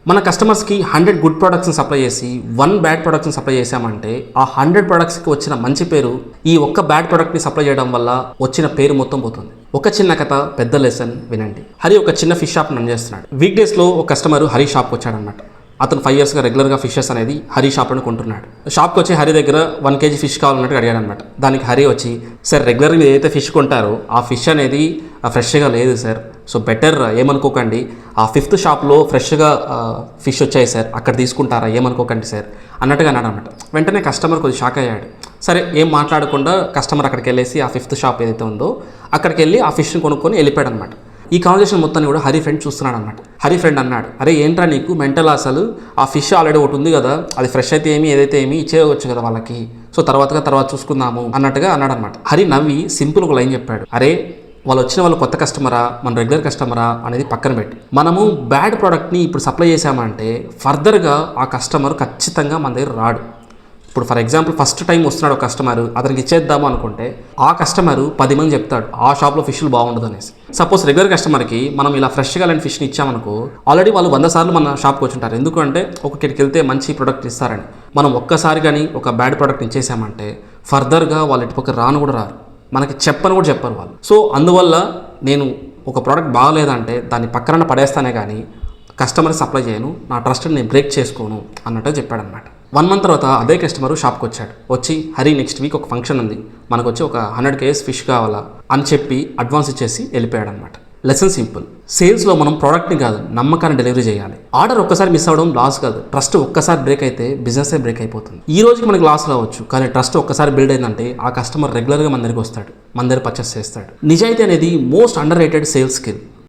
మన కస్టమర్స్కి 100 good ప్రొడక్ట్స్ని supply చేసి 1 బ్యాడ్ ప్రొడక్ట్స్ని సప్లై చేసామంటే ఆ 100 ప్రొడక్ట్స్కి వచ్చిన మంచి పేరు ఈ ఒక్క బ్యాడ్ ప్రొడక్ట్ని సప్లై చేయడం వల్ల వచ్చిన పేరు మొత్తం పోతుంది. ఒక చిన్న కథ పెద్ద లెసన్ వినండి. హరి ఒక చిన్న ఫిష్ షాప్ రన్ చేస్తున్నాడు. వీక్ డేస్లో ఒక కస్టమర్ హరి షాప్కి వచ్చాడనమాట. అతను 5 yearsగా రెగ్యులర్గా ఫిషెస్ అనేది హరి షాప్లో కొంటున్నాడు. షాప్కి వచ్చి హరి దగ్గర 1 kg ఫిష్ కావాలన్నట్టు అడిగాడు అనమాట. దానికి హరి వచ్చి, సార్ రెగ్యులర్గా మీరు ఏదైతే ఫిష్ కొంటారో ఆ ఫిష్ అనేది ఫ్రెష్గా లేదు సార్, సో బెటర్ ఏమనుకోకండి, ఆ 5th షాప్లో ఫ్రెష్గా ఫిష్ వచ్చాయి సార్, అక్కడ తీసుకుంటారా ఏమనుకోకండి సార్ అన్నట్టుగా అన్నాడు అనమాట. వెంటనే కస్టమర్ కొద్దిగా షాక్ అయ్యాడు. సరే ఏం మాట్లాడకుండా కస్టమర్ అక్కడికి వెళ్ళేసి ఆ 5th షాప్ ఏదైతే ఉందో అక్కడికి వెళ్ళి ఆ ఫిష్ని కొనుక్కొని వెళ్ళిపోయాడు అనమాట. ఈ కాన్వర్జేషన్ మొత్తాన్ని కూడా హరి ఫ్రెండ్ చూస్తున్నాడు అనమాట. హరి ఫ్రెండ్ అన్నాడు, అరే ఏంట్రా నీకు మెంటల్, అసలు ఆ ఫిష్ ఆల్రెడీ ఒకటి ఉంది కదా, అది ఫ్రెష్ అయితే ఏమి ఏదైతే ఏమి ఇచ్చేయవచ్చు కదా వాళ్ళకి, సో తర్వాత చూసుకుందాము అన్నట్టుగా అన్నాడు అనమాట. హరి నవ్వి సింపుల్ ఒక లైన్ చెప్పాడు, అరే వాళ్ళు వచ్చిన వాళ్ళు కొత్త కస్టమరా మన రెగ్యులర్ కస్టమరా అనేది పక్కన పెట్టి మనము బ్యాడ్ ప్రోడక్ట్ని ఇప్పుడు సప్లై చేసామంటే ఫర్దర్గా ఆ కస్టమర్ ఖచ్చితంగా మన దగ్గర రాడు. ఇప్పుడు ఫర్ ఎగ్జాంపుల్ ఫస్ట్ టైం వస్తున్నాడు ఒక కస్టమర్, అతనికి ఇచ్చేద్దాము అనుకుంటే ఆ కస్టమర్ 10 మంది చెప్తాడు ఆ షాప్లో ఫిష్లు బాగుండదు అనేసి. సపోజ్ రెగ్యులర్ కస్టమర్కి మనం ఇలా ఫ్రెష్గా లాంటి ఫిష్ని ఇచ్చామనుకో, ఆల్రెడీ వాళ్ళు 100 సార్లు మన షాప్కి వచ్చుంటారు. ఎందుకంటే ఒకటికి వెళ్తే మంచి ప్రోడక్ట్ ఇస్తారని. మనం ఒక్కసారి కానీ ఒక బ్యాడ్ ప్రోడక్ట్ ఇచ్చేసామంటే ఫర్దర్గా వాళ్ళు ఇటుపక్క రాను కూడా రారు, మనకి చెప్పని కూడా చెప్పరు వాళ్ళు. సో అందువల్ల నేను ఒక ప్రోడక్ట్ బాగలేదంటే దాన్ని పక్కన పడేస్తానే కానీ కస్టమర్కి సప్లై చేయను, నా ట్రస్ట్ని నేను బ్రేక్ చేసుకోను అన్నట్టు చెప్పాడనమాట. 1 month తర్వాత అదే కస్టమర్ షాప్కి వచ్చాడు. వచ్చి హరి నెక్స్ట్ వీక్ ఒక ఫంక్షన్ ఉంది, మనకు వచ్చి ఒక 100 kg ఫిష్ కావాలా అని చెప్పి అడ్వాన్స్ ఇచ్చేసి వెళ్ళిపోయాడు అనమాట. లెసన్ సింపుల్, సేల్స్లో మనం ప్రోడక్ట్ని కాదు నమ్మకాన్ని డెలివరీ చేయాలి. ఆర్డర్ ఒక్కసారి మిస్ అవ్వడం లాస్ కాదు, ట్రస్ట్ ఒక్కసారి బ్రేక్ అయితే బిజినెస్ బ్రేక్ అయిపోతుంది. ఈ రోజుకి మనకి లాస్ రావచ్చు, కానీ ట్రస్ట్ ఒక్కసారి బిల్డ్ అయిందంటే ఆ కస్టమర్ రెగ్యులర్గా మన దగ్గరికి వస్తాడు, మన దగ్గర పర్చేస్ చేస్తాడు. నిజాయితీ అనేది most under rated sales skill.